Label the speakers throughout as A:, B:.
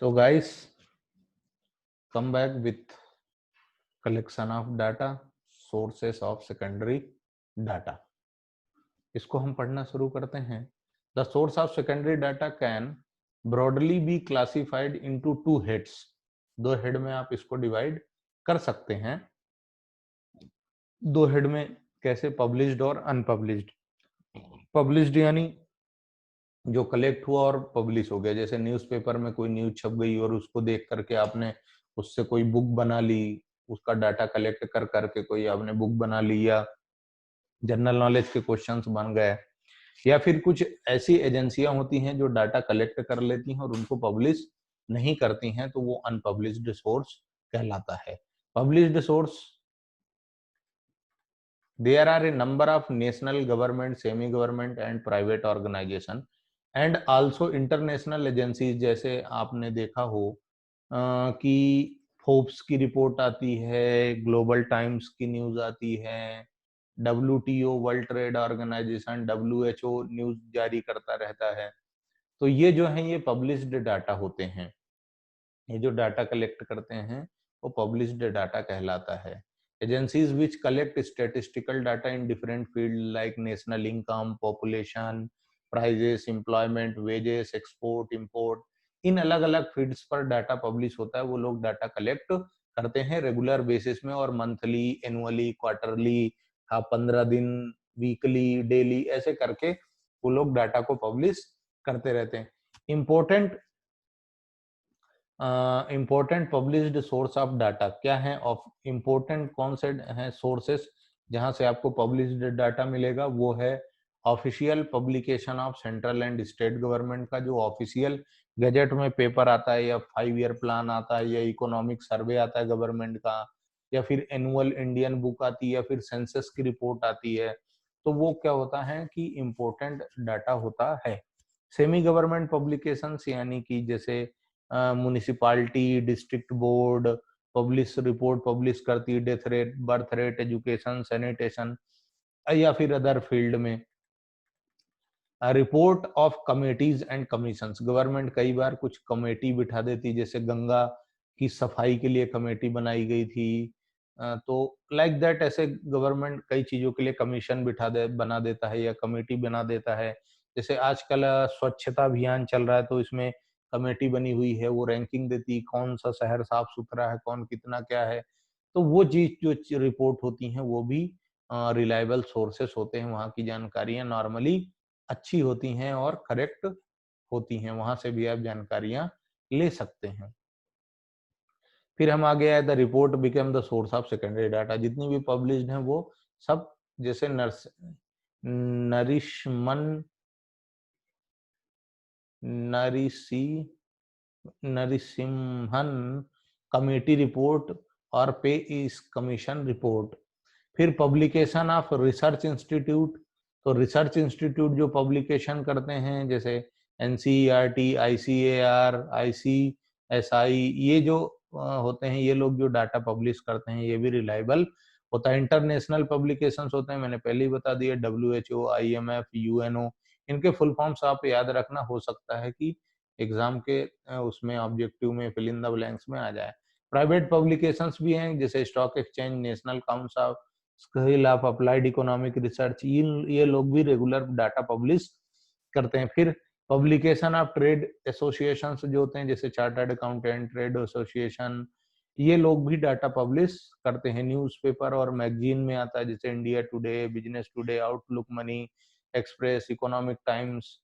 A: So guys, come back with collection of data, sources of secondary data. इसको हम पढ़ना शुरू करते हैं. The source of secondary data can broadly be classified into two heads. दो head में आप इसको डिवाइड कर सकते हैं. दो हेड में कैसे? पब्लिश्ड और अनपब्लिश्ड. पब्लिश्ड यानी जो कलेक्ट हुआ और पब्लिश हो गया. जैसे न्यूज़पेपर में कोई न्यूज छप गई और उसको देख करके आपने उससे कोई बुक बना ली, उसका डाटा कलेक्ट कर करके कोई आपने बुक बना ली, या जनरल नॉलेज के क्वेश्चंस बन गए, या फिर कुछ ऐसी एजेंसियां होती हैं जो डाटा कलेक्ट कर लेती हैं और उनको पब्लिश नहीं करती हैं, तो वो अनपब्लिश्ड सोर्स कहलाता है. Published source, there are a number of national government, semi government and private organization and also international agencies. जैसे आपने देखा हो कि फोर्ब्स की रिपोर्ट आती है, ग्लोबल टाइम्स की न्यूज आती है, WTO world trade organisation, WHO news जारी करता रहता है. तो ये जो है ये पब्लिश्ड डाटा होते हैं. ये जो डाटा कलेक्ट करते हैं वो पब्लिश्ड डाटा कहलाता है. Agencies which collect statistical data in different fields like national income, population, prices, employment, wages, export, import, इन अलग अलग फील्ड्स पर डाटा पब्लिश होता है. वो लोग डाटा कलेक्ट करते हैं रेगुलर बेसिस में, और मंथली, एनुअली, क्वार्टरली, 15 दिन, वीकली, डेली, ऐसे करके वो लोग डाटा को पब्लिश करते रहते हैं. Important important published source of data क्या है? ऑफ इम्पोर्टेंट कौन से हैं सोर्सेस जहां से आपको पब्लिश्ड डाटा मिलेगा? वो है official publication of central and state government का, जो ऑफिशियल गजट में पेपर आता है, या 5 ईयर प्लान आता है, या इकोनॉमिक सर्वे आता है गवर्नमेंट का, या फिर एनुअल इंडियन बुक आती है, या फिर सेंसस की रिपोर्ट आती है. तो वो क्या होता है कि इम्पोर्टेंट डाटा होता है. सेमी गवर्नमेंट पब्लिकेशंस यानी कि जैसे municipality, district board publish report publish करती है, death rate, birth rate, education, sanitation, या फिर अदर फील्ड में. Report of committees and commissions, government कई बार कुछ कमेटी बिठा देती, जैसे गंगा की सफाई के लिए कमेटी बनाई गई थी. तो लाइक दैट ऐसे गवर्नमेंट कई चीजों के लिए कमीशन बना देता है, या कमेटी बना देता है. जैसे आजकल स्वच्छता अभियान चल रहा है, तो इसमें कमेटी बनी हुई है, वो रैंकिंग देती कौन सा शहर साफ सुथरा है, कौन कितना क्या है. तो वो चीज जो रिपोर्ट होती हैं वो भी रिलायबल सोर्सेस होते हैं. वहाँ की जानकारियां नॉर्मली अच्छी होती हैं और करेक्ट होती हैं, वहां से भी आप जानकारियां ले सकते हैं. फिर हम आगे आए, the report became the source of secondary data. जितनी भी पब्लिश्ड हैं वो सब, जैसे नरिशमन नरिसी नरिसिम्हन कमेटी रिपोर्ट और पे इस कमीशन रिपोर्ट. फिर पब्लिकेशन ऑफ रिसर्च इंस्टीट्यूट, तो रिसर्च इंस्टीट्यूट जो पब्लिकेशन करते हैं, जैसे NCERT, ICAR, ICSI, ये जो होते हैं, ये लोग जो डाटा पब्लिश करते हैं ये भी रिलायबल होता है. इंटरनेशनल पब्लिकेशंस होते हैं, मैंने पहले ही बता दिया, WHO, IMF, UNO, इनके फुल फॉर्म्स आप याद रखना. हो सकता है कि एग्जाम के उसमें ऑब्जेक्टिव में फिल इन द ब्लैंक्स में आ जाए. प्राइवेट पब्लिकेशंस भी हैं, जैसे stock exchange, national council skill of applied economic research, ये लोग भी रेगुलर डाटा पब्लिश करते हैं. फिर पब्लिकेशन ऑफ ट्रेड एसोसिएशंस जो होते हैं, जैसे चार्टर्ड अकाउंटेंट, ट्रेड एसोसिएशन, ये लोग भी डाटा पब्लिश करते हैं. न्यूज़पेपर और मैगजीन में आता है, जैसे India today, business today, outlook money, express, economic times.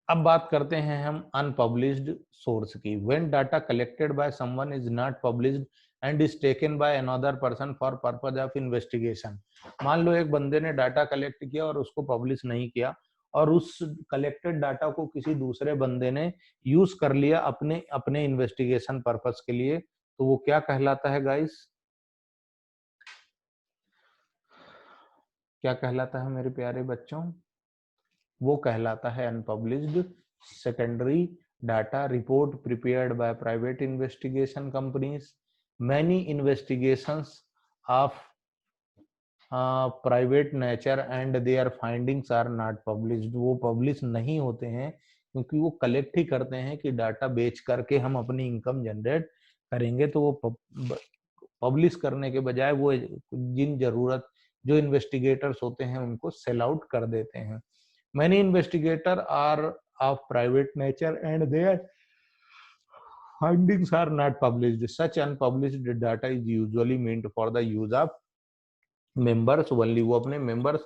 A: अब बात करते हैं हम अनपब्लिश्ड सोर्स की. When data collected by someone is not published and is taken by another person for purpose of investigation. मान लो एक बंदे ने डाटा कलेक्ट किया और उसको पब्लिश नहीं किया, और उस कलेक्टेड डाटा को किसी दूसरे बंदे ने यूज कर लिया अपने अपने इन्वेस्टिगेशन पर्पस के लिए, तो वो क्या कहलाता है गाइस? क्या कहलाता है मेरे प्यारे बच्चों? वो कहलाता है unpublished secondary data report prepared by private investigation companies. Many investigations of private nature and their findings are not published. वो पब्लिश नहीं होते हैं क्योंकि वो कलेक्ट ही करते हैं कि डाटा बेच करके हम अपनी इनकम जनरेट करेंगे। तो वो पब्लिश करने के बजाय वो जिन जरूरत जो इन्वेस्टिगेटर्स होते हैं उनको सेल आउट कर देते हैं। Many investigators are of private nature and their findings are not published. Such unpublished data is usually meant for the use of members only. वो अपने members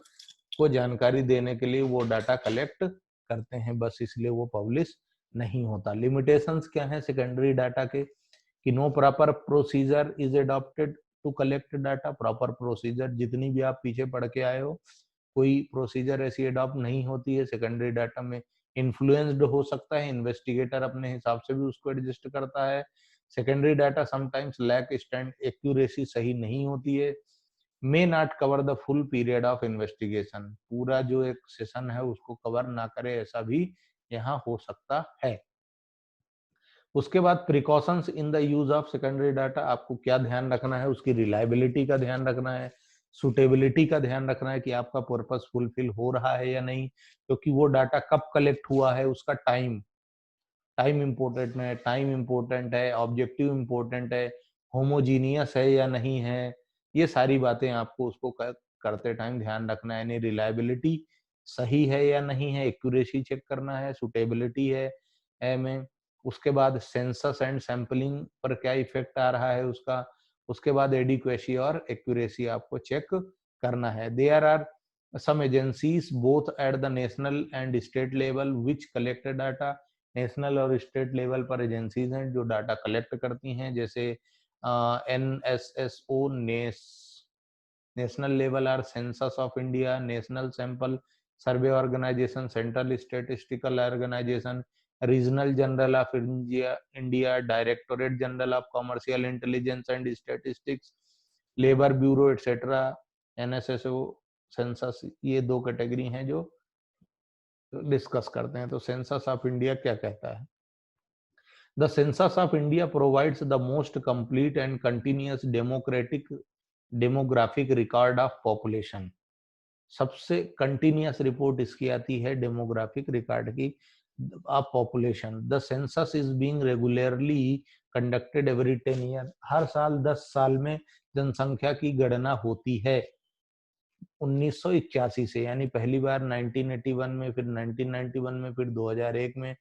A: को जानकारी देने के लिए वो डाटा कलेक्ट करते हैं, बस इसलिए वो पब्लिश नहीं होता। लिमिटेशंस क्या है सेकेंडरी डाटा के कि no proper procedure is adopted to collect data. Proper procedure जितनी भी आप पीछे पढ़ के आए हो, कोई प्रोसीजर ऐसी अडॉप्ट नहीं होती है सेकेंडरी डाटा में। इन्फ्लुएंस्ड हो सकता है, इन्वेस्टिगेटर अपने हिसाब से भी उसको एडजस्ट करता है। Secondary data sometimes lack stand accuracy, सही नहीं होती है। May not cover the full period of investigation, पूरा जो एक सेशन है उसको कवर ना करे, ऐसा भी यहाँ हो सकता है। उसके बाद precautions in the use of secondary data, आपको क्या ध्यान रखना है, उसकी रिलायबिलिटी का ध्यान रखना है, सुटेबिलिटी का ध्यान रखना है कि आपका पर्पस फुलफिल हो रहा है या नहीं, क्योंकि वो डाटा कब कलेक्ट हुआ है, उसका टाइम इम्पोर्टेंट है, ऑब्जेक्टिव इम्पोर्टेंट है, होमोजीनियस है या नहीं है, ये सारी बातें आपको उसको करते टाइम ध्यान रखना है। यानी रिलायबिलिटी सही है या नहीं है, एक्यूरेसी चेक करना है, सुटेबिलिटी है में। उसके बाद सेंसस एंड सैंपलिंग पर क्या इफेक्ट आ रहा है उसका। उसके बाद एडिक्वेसी और एक्यूरेसी आपको चेक करना है। There are some agencies both at the national and state level which collect data। National और स्टेट लेवल पर एजेंसीज हैं जो डाटा कलेक्ट करती हैं, जैसे NSSO national level are census of India, national sample survey organisation, central statistical organisation, regional general of India, directorate general of commercial intelligence and statistics, labour bureau etcetera. NSSO census, ये दो category हैं जो discuss करते हैं। तो census of India क्या कहता है? The census of India provides the most complete and continuous demographic record of population. सबसे कंटिन्यूअस रिपोर्ट इसकी आती है डेमोग्राफिक रिकॉर्ड की of population. The census is being regularly conducted every 10 year. हर साल 10 साल में जनसंख्या की गणना होती है। 1981 से, यानी पहली बार 1981 में, फिर 1991 में, फिर 2001 में,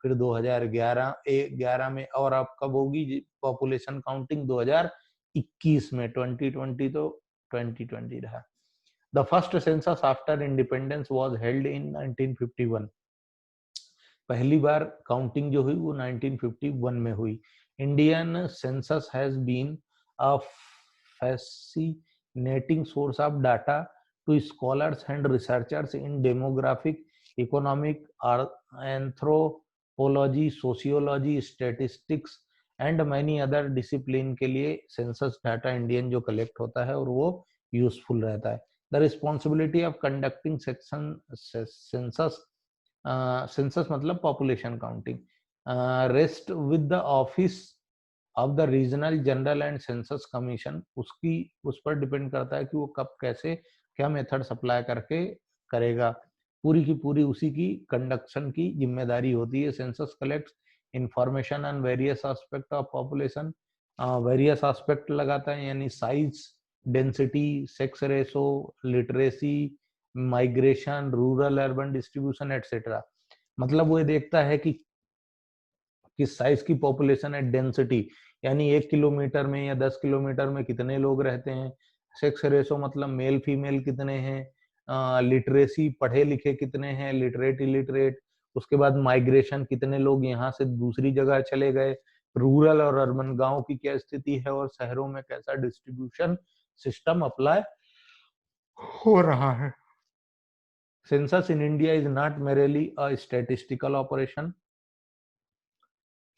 A: फिर 2011 में, और अब कब होगी पॉपुलेशन काउंटिंग? 2021 में। 2020 तो 2020 रहा। The first census after independence was held in 1951। पहली बार काउंटिंग जो हुई वो 1951 में हुई। Indian census has been a fascinating source of data to scholars and researchers in demographic, economic, anthropology, sociology, statistics and many other discipline के लिए census data Indian जो collect होता है और वो यूजफुल रहता है। The responsibility of conducting section census, census मतलब population counting, rest with the office of the regional general and census commission. उसकी उस पर डिपेंड करता है कि वो कब कैसे क्या मेथड सप्लाई करके करेगा, पूरी की पूरी उसी की कंडक्शन की जिम्मेदारी होती है। Census collects information on various aspect of population, various aspect लगाता है, यानी size, density, sex ratio, literacy, migration, rural urban distribution etcetera. मतलब वो ये देखता है कि किस साइज की पॉपुलेशन है, डेंसिटी यानी 1 किलोमीटर में या 10 किलोमीटर में कितने लोग रहते हैं, सेक्स रेशो मतलब मेल फीमेल कितने हैं, लिटरेसी पढ़े लिखे कितने हैं, लिटरेट इलिटरेट, उसके बाद माइग्रेशन कितने लोग यहाँ से दूसरी जगह चले गए, रूरल और अर्बन गांव की क्या स्थिति है, और शहरों में कैसा डिस्ट्रीब्यूशन सिस्टम अप्लाई हो रहा है। Census in India is not merely a statistical operation.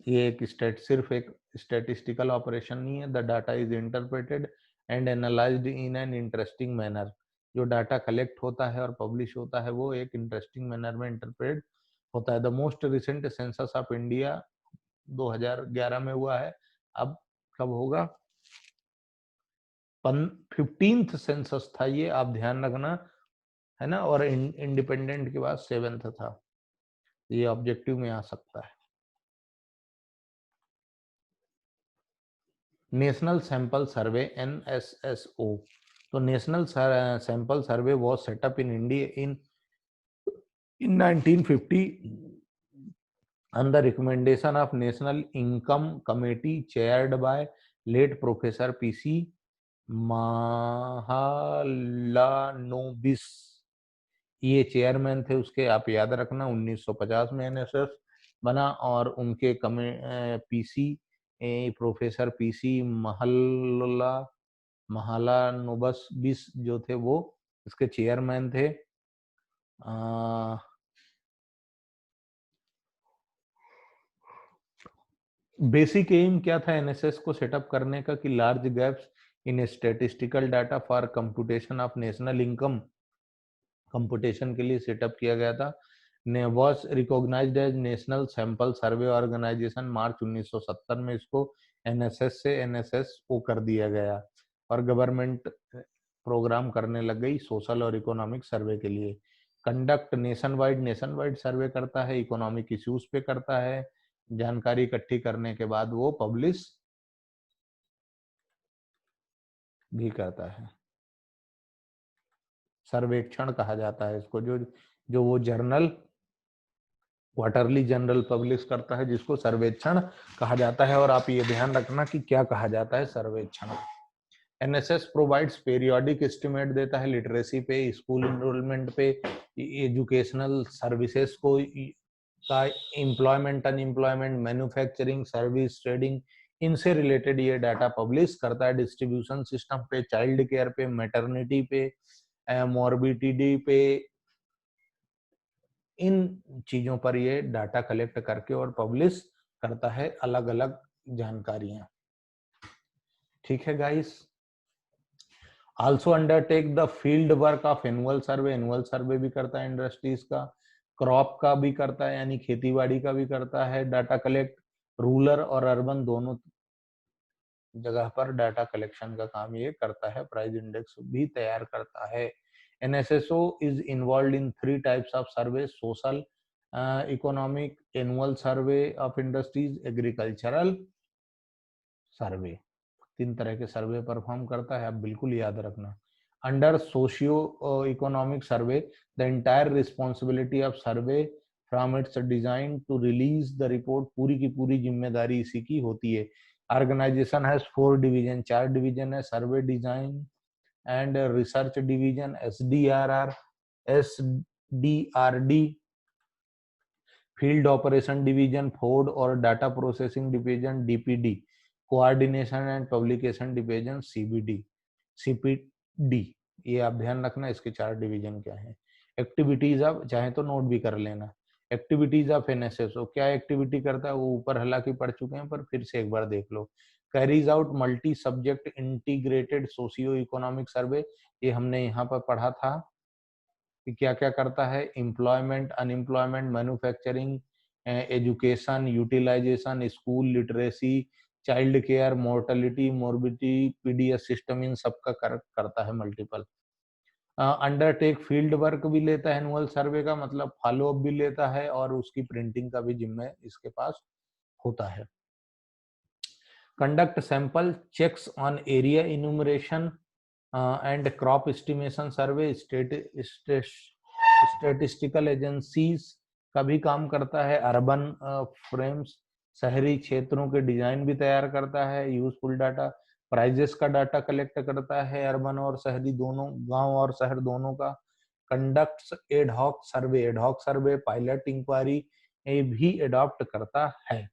A: ये एक सिर्फ एक स्टैटिस्टिकल ऑपरेशन नहीं है। The data is interpreted and analysed in an interesting manner. जो डाटा कलेक्ट होता है और पब्लिश होता है वो एक इंटरेस्टिंग मैनर में इंटरप्रेट होता है। The most recent census of India 2011 में हुआ है। अब कब होगा? 15th सेंसस था ये, आप ध्यान रखना है ना। और इंडिपेंडेंट के बाद 7th था। ये ऑब्जेक्टिव में आ सकता है। नेशनल सैंपल सर्वे NSSO, तो national sample survey was setup in India in 1950 on the recommendation of National Income Committee chaired by late Professor PC Mahalanobis, ये चेयरमैन थे उसके, आप याद रखना। 1950 में एनएसएस बना और उनके पीसी प्रोफेसर पीसी महालानोबस बिस जो थे वो इसके चेयरमैन थे। बेसिक एम क्या था एनएसएस को सेटअप करने का कि large gaps in statistical data for computation of national income, computation के लिए सेटअप किया गया था। ने was recognised as national sample survey organisation. मार्च 1970 में इसको एनएसएस से एनएसएसओ कर दिया गया और गवर्नमेंट प्रोग्राम करने लग गई सोशल और इकोनॉमिक सर्वे के लिए। कंडक्ट नेशन वाइड सर्वे करता है, इकोनॉमिक इश्यूज पे करता है, जानकारी इकट्ठी करने के बाद वो पब्लिश भी करता है। सर्वेक्षण कहा जाता है इसको, जो जो वो जर्नल क्वार्टरली जनरल पब्लिश करता है जिसको सर्वेक्षण कहा जाता है। और आप ये ध्यान रखना कि क्या कहा जाता है सर्वेक्षण। एनएसएस प्रोवाइड्स पीरियोडिक एस्टिमेट देता है लिटरेसी पे, स्कूल एनरोलमेंट पे, एजुकेशनल सर्विसेज को का, employment unemployment, manufacturing, service, trading, इनसे रिलेटेड ये डाटा पब्लिश करता है। डिस्ट्रीब्यूशन सिस्टम पे, चाइल्ड केयर पे, मैटरनिटी पे, मॉर्बिडिटी पे, इन चीजों पर ये डाटा कलेक्ट करके और पब्लिश करता है अलग अलग जानकारियां। ठीक है guys. Also undertake the field work of annual survey, annual सर्वे भी करता है इंडस्ट्रीज का, क्रॉप का भी करता है यानी खेती बाड़ी का भी करता है डाटा कलेक्ट, रूरल और अर्बन दोनों जगह पर डाटा कलेक्शन का काम ये करता है, प्राइस इंडेक्स भी तैयार करता है। NSSO is involve in 3 types of survey, social, economic, annual survey of industries, agricultural survey. 3 तरह के सर्वे परफॉर्म करता है, आप बिल्कुल याद रखना। Under socio economic survey, the entire responsibility of survey from its design to release the report, पूरी की पूरी जिम्मेदारी इसी की होती है। ऑर्गेनाइजेशन हैज 4 डिवीजन, 4 डिवीजन है, survey design and research division, SDRR, SDRD, field operation division, फोर्ड और data processing division, DPD, coordination and publication division, CPD। ये आप ध्यान रखना इसके 4 डिवीजन क्या है। एक्टिविटीज ऑफ, चाहे तो नोट भी कर लेना, एक्टिविटीज ऑफ एनएसएसओ, क्या एक्टिविटी करता है वो ऊपर हालांकि पढ़ चुके हैं पर फिर से एक बार देख लो। Carries out multi subject integrated socio economic survey, ये हमने यहाँ पर पढ़ा था कि क्या क्या करता है। Employment, unemployment, manufacturing, education, utilisation, school literacy, child care, mortality, morbidity, PDS system, इन सबका करता है मल्टीपल। अंडरटेक फील्ड वर्क भी लेता है एनुअल सर्वे का, मतलब फॉलो अप भी लेता है और उसकी प्रिंटिंग का भी जिम्मे इसके पास होता है। Conduct sample checks on area enumeration and crop estimation survey, statistical agencies का भी काम करता है। अर्बन फ्रेम्स, शहरी क्षेत्रों के डिजाइन भी तैयार करता है। यूजफुल डाटा, प्राइजेस का डाटा कलेक्ट करता है, अर्बन और शहरी दोनों, गांव और शहर दोनों का। कंडक्ट्स एडहॉक सर्वे, एडहॉक सर्वे, पायलट इंक्वायरी भी एडॉप्ट करता है।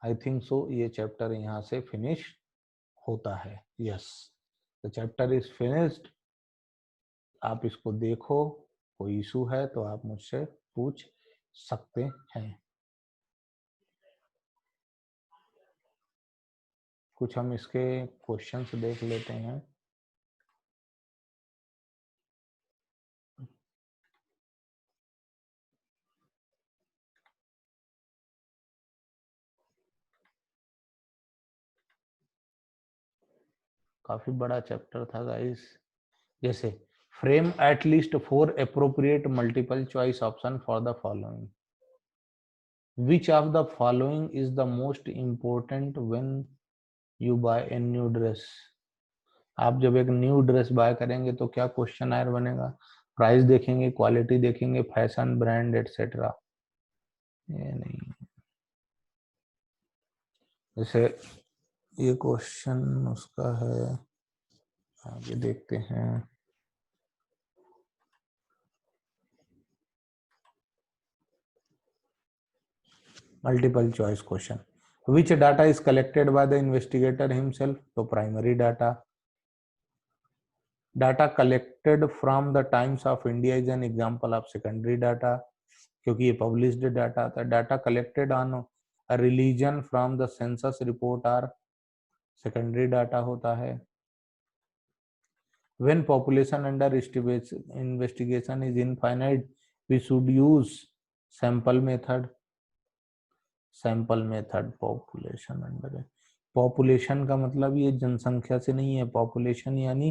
A: आई थिंक सो ये चैप्टर यहाँ से फिनिश होता है। Yes, the chapter is finished. आप इसको देखो, कोई इशू है तो आप मुझसे पूछ सकते हैं। कुछ हम इसके क्वेश्चंस देख लेते हैं। काफी बड़ा चैप्टर था गाइस। जैसे Frame at least 4 appropriate multiple choice option for the following. Which of the following is the most important when you buy a new dress? आप जब एक न्यू ड्रेस बाय करेंगे तो क्या क्वेश्चन आयर बनेगा? प्राइस देखेंगे, क्वालिटी देखेंगे, फैशन, ब्रांड एटसेट्रा। ये नहीं। जैसे ये क्वेश्चन उसका है, आगे देखते हैं। Multiple choice question. Which data is collected by the investigator himself? तो primary data. Data collected from the Times of India is an example of secondary data, क्योंकि ये पब्लिश्ड डाटा आता है। Data collected on a religion from the census report are secondary data होता है। When population under investigation is infinite, we should use sample method. Sample method. Population under, population का मतलब ये जनसंख्या से नहीं है, पॉपुलेशन यानी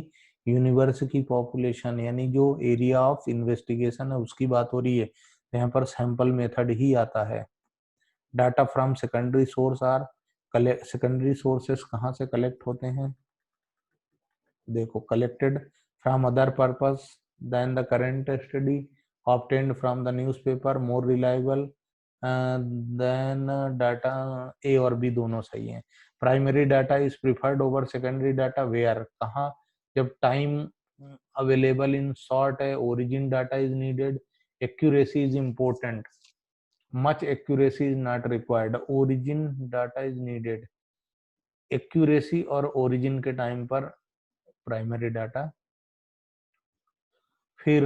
A: यूनिवर्स की पॉपुलेशन, यानी जो एरिया ऑफ इन्वेस्टिगेशन है उसकी बात हो रही है, यहाँ पर सैंपल मेथड ही आता है। Data from secondary source are, secondary sources कहाँ से कलेक्ट होते हैं? देखो, collected from other purpose than the current study, obtained from the newspaper, more reliable than data. A और बी दोनों सही हैं। Primary data is preferred over secondary data where, कहाँ? जब टाइम अवेलेबल इन शॉर्ट है, origin data is needed, accuracy is important, much accuracy is not required, origin data is needed. Accuracy और origin के time पर primary data. फिर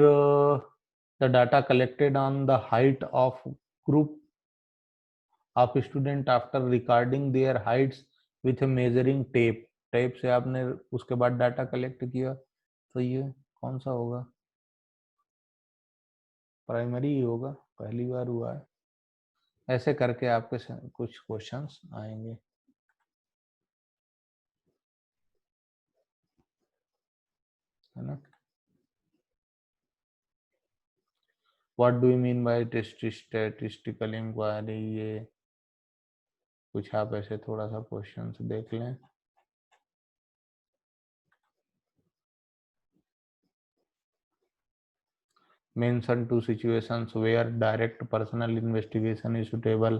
A: the data collected on the height of group of student after recording there Heights with measuring tape, tape से आपने उसके बाद data collect किया, तो ये कौन सा होगा? प्राइमरी ही होगा, पहली बार हुआ है। ऐसे करके आपके कुछ क्वेश्चंस आएंगे, है ना। What do you mean by statistical inquiry? ये कुछ आप ऐसे थोड़ा सा क्वेश्चंस देख लें। Mention two situations where direct personal investigation is suitable,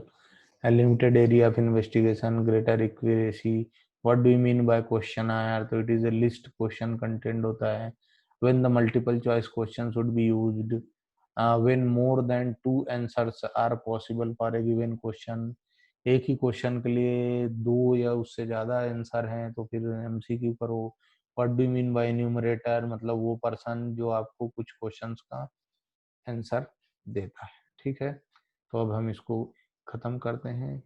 A: a limited area of investigation, greater accuracy. What do you mean by question आया? तो it is a list question content होता है। When the multiple choice question should be used, when more than two answers are possible for a given question, एक ही question के लिए दो या उससे ज्यादा आंसर हैं तो फिर एमसीक्यू करो। What do you mean bye numerator? मतलब वो पर्सन जो आपको कुछ क्वेश्चंस का आंसर देता है। ठीक है, तो अब हम इसको खत्म करते हैं।